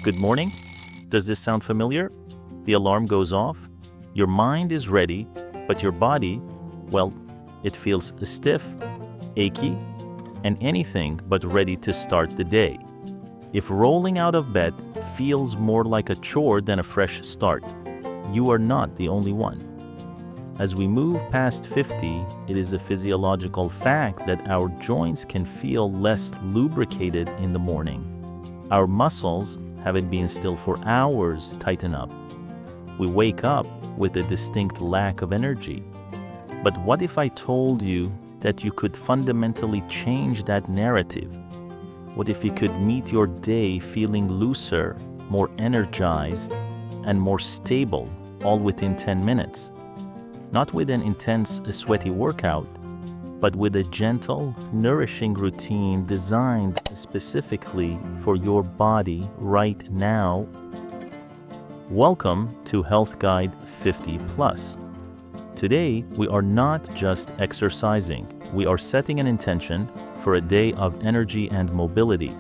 Good morning. Does this sound familiar? The alarm goes off. Your mind is ready, but your body, well, it feels stiff, achy, and anything but ready to start the day. If rolling out of bed feels more like a chore than a fresh start, you are not the only one. As we move past 50, it is a physiological fact that our joints can feel less lubricated in the morning. Our muscles, having been still for hours, tighten up. We wake up with a distinct lack of energy. But what if I told you that you could fundamentally change that narrative? What if you could meet your day feeling looser, more energized, and more stable, all within 10 minutes? Not with an intense, sweaty workout, but with a gentle, nourishing routine designed specifically for your body right now. Welcome to Health Guide 50 Plus. Today, we are not just exercising. We are setting an intention for a day of energy and mobility.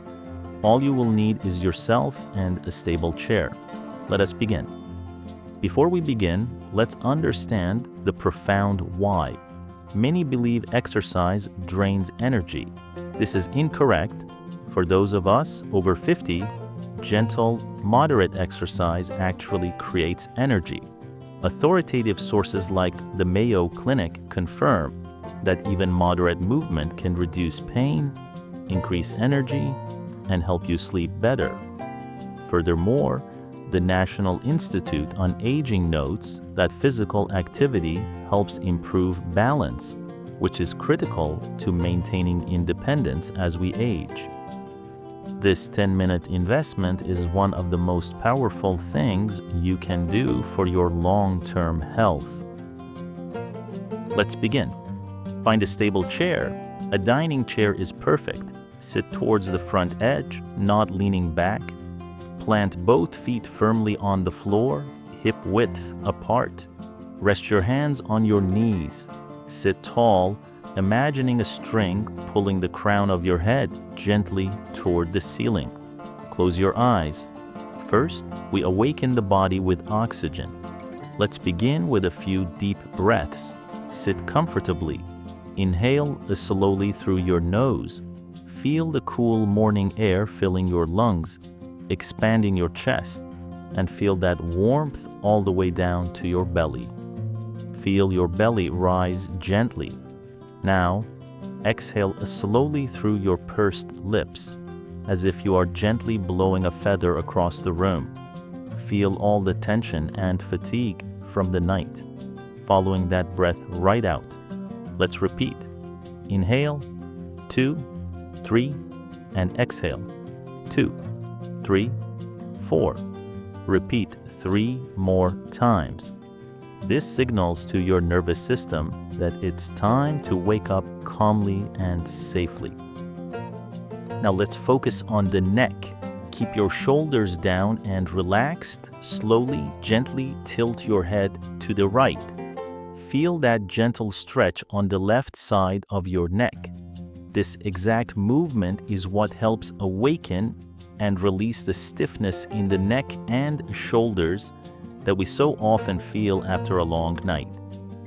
All you will need is yourself and a stable chair. Let us begin. Before we begin, let's understand the profound why. Many believe exercise drains energy. This is incorrect. For those of us over 50, gentle, moderate exercise actually creates energy. Authoritative sources like the Mayo Clinic confirm that even moderate movement can reduce pain, increase energy, and help you sleep better. Furthermore, the National Institute on Aging notes that physical activity helps improve balance, which is critical to maintaining independence as we age. This 10-minute investment is one of the most powerful things you can do for your long-term health. Let's begin. Find a stable chair. A dining chair is perfect. Sit towards the front edge, not leaning back. Plant both feet firmly on the floor, hip width apart. Rest your hands on your knees. Sit tall, imagining a string pulling the crown of your head gently toward the ceiling. Close your eyes. First, we awaken the body with oxygen. Let's begin with a few deep breaths. Sit comfortably. Inhale slowly through your nose. Feel the cool morning air filling your lungs, expanding your chest, and feel that warmth all the way down to your belly. Feel your belly rise gently. Now, exhale slowly through your pursed lips, as if you are gently blowing a feather across the room. Feel all the tension and fatigue from the night, following that breath right out. Let's repeat. Inhale, 2, 3, and exhale, 2, 3, 4. Repeat 3 more times. This signals to your nervous system that it's time to wake up calmly and safely. Now let's focus on the neck. Keep your shoulders down and relaxed. Slowly, gently tilt your head to the right. Feel that gentle stretch on the left side of your neck. This exact movement is what helps awaken and release the stiffness in the neck and shoulders that we so often feel after a long night.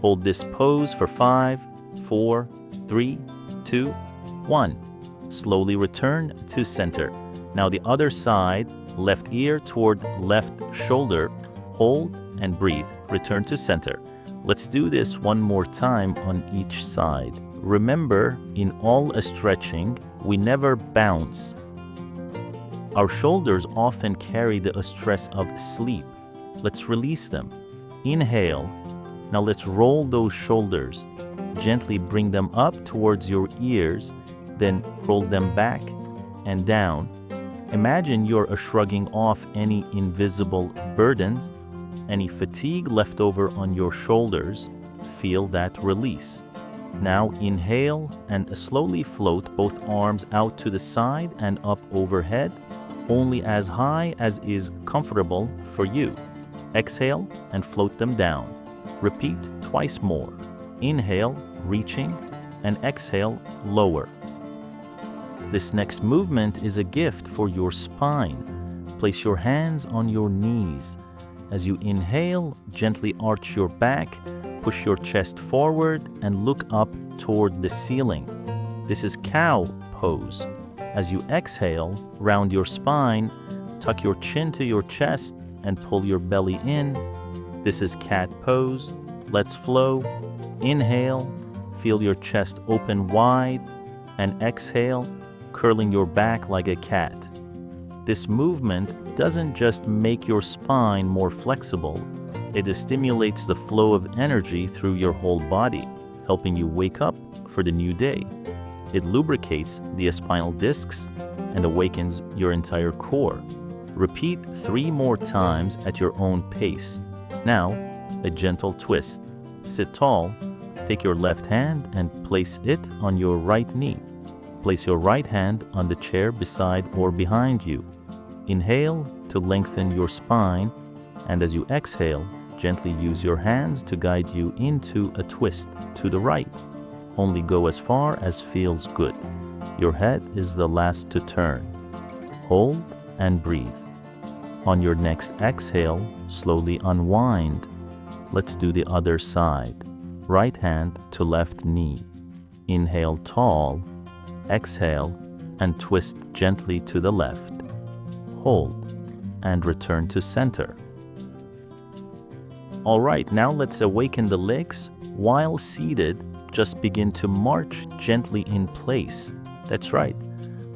Hold this pose for 5, 4, 3, 2, 1. Slowly return to center. Now the other side, left ear toward left shoulder. Hold and breathe. Return to center. Let's do this one more time on each side. Remember, in all stretching, we never bounce. Our shoulders often carry the stress of sleep. Let's release them. Inhale. Now let's roll those shoulders. Gently bring them up towards your ears, then roll them back and down. Imagine you're shrugging off any invisible burdens, any fatigue left over on your shoulders. Feel that release. Now inhale and slowly float both arms out to the side and up overhead, only as high as is comfortable for you. Exhale and float them down. Repeat twice more. Inhale, reaching, and exhale, lower. This next movement is a gift for your spine. Place your hands on your knees. As you inhale, gently arch your back, push your chest forward, and look up toward the ceiling. This is cow pose. As you exhale, round your spine, tuck your chin to your chest, and pull your belly in. This is cat pose. Let's flow. Inhale, feel your chest open wide, and exhale, curling your back like a cat. This movement doesn't just make your spine more flexible, it stimulates the flow of energy through your whole body, helping you wake up for the new day. It lubricates the spinal discs and awakens your entire core. Repeat 3 more times at your own pace. Now, a gentle twist. Sit tall, take your left hand and place it on your right knee. Place your right hand on the chair beside or behind you. Inhale to lengthen your spine, and as you exhale, gently use your hands to guide you into a twist to the right. Only go as far as feels good. Your head is the last to turn. Hold and breathe. On your next exhale, slowly unwind. Let's do the other side. Right hand to left knee. Inhale tall, exhale, and twist gently to the left. Hold, and return to center. All right, now let's awaken the legs. While seated, just begin to march gently in place. That's right.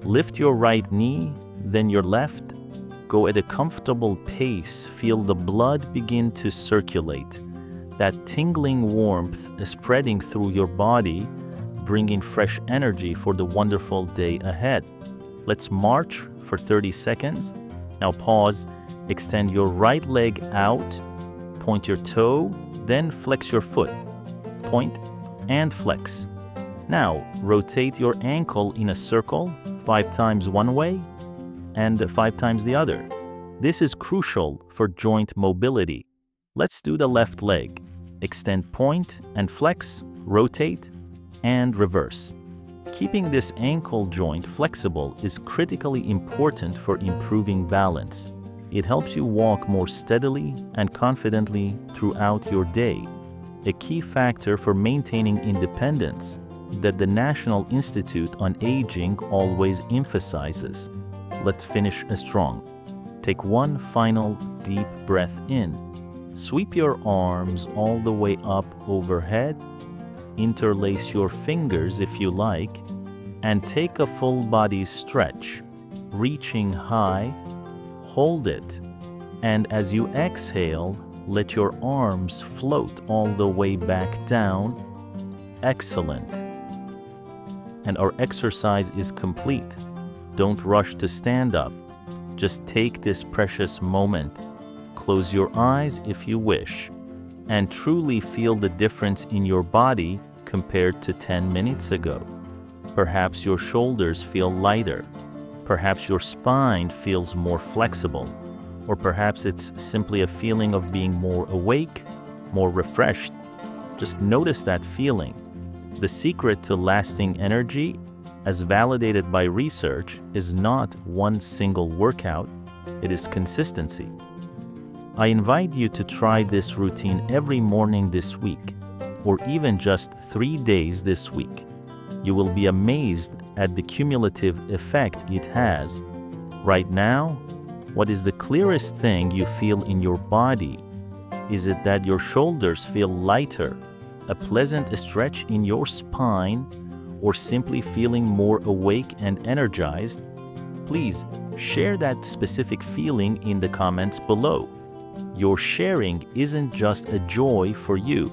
Lift your right knee, then your left. Go at a comfortable pace. Feel the blood begin to circulate. That tingling warmth is spreading through your body, bringing fresh energy for the wonderful day ahead. Let's march for 30 seconds. Now pause, extend your right leg out, point your toe, then flex your foot. Point and flex. Now rotate your ankle in a circle, 5 times one way and 5 times the other. This is crucial for joint mobility. Let's do the left leg. Extend, point and flex, rotate and reverse. Keeping this ankle joint flexible is critically important for improving balance. It helps you walk more steadily and confidently throughout your day, a key factor for maintaining independence that the National Institute on Aging always emphasizes. Let's finish strong. Take one final deep breath in. Sweep your arms all the way up overhead. Interlace your fingers if you like, and take a full body stretch, reaching high. Hold it, and as you exhale, let your arms float all the way back down. Excellent. And our exercise is complete. Don't rush to stand up. Just take this precious moment. Close your eyes if you wish, and truly feel the difference in your body compared to 10 minutes ago. Perhaps your shoulders feel lighter. Perhaps your spine feels more flexible. Or perhaps it's simply a feeling of being more awake, more refreshed. Just notice that feeling. The secret to lasting energy, as validated by research, is not one single workout, it is consistency. I invite you to try this routine every morning this week, or even just 3 days this week. You will be amazed at the cumulative effect it has. Right now, what is the clearest thing you feel in your body? Is it that your shoulders feel lighter, a pleasant stretch in your spine, or simply feeling more awake and energized? Please share that specific feeling in the comments below. Your sharing isn't just a joy for you.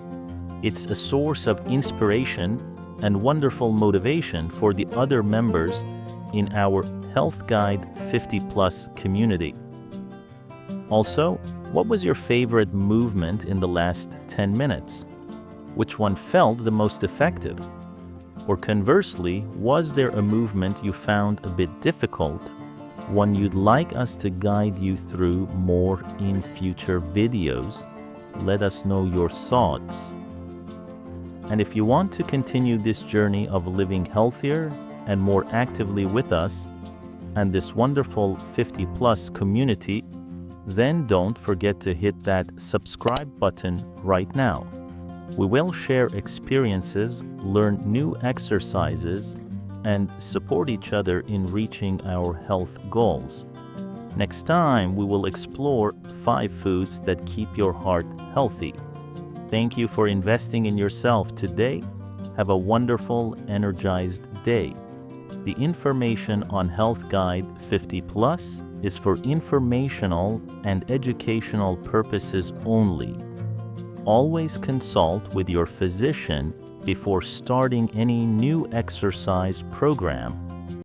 It's a source of inspiration and wonderful motivation for the other members in our Health Guide 50+ community. Also, what was your favorite movement in the last 10 minutes? Which one felt the most effective? Or conversely, was there a movement you found a bit difficult, one you'd like us to guide you through more in future videos? Let us know your thoughts. And if you want to continue this journey of living healthier and more actively with us, and this wonderful 50 plus community, then don't forget to hit that subscribe button right now. We will share experiences, learn new exercises, and support each other in reaching our health goals. Next time, we will explore 5 foods that keep your heart healthy. Thank you for investing in yourself today. Have a wonderful, energized day. The information on Health Guide 50 Plus is for informational and educational purposes only. Always consult with your physician before starting any new exercise program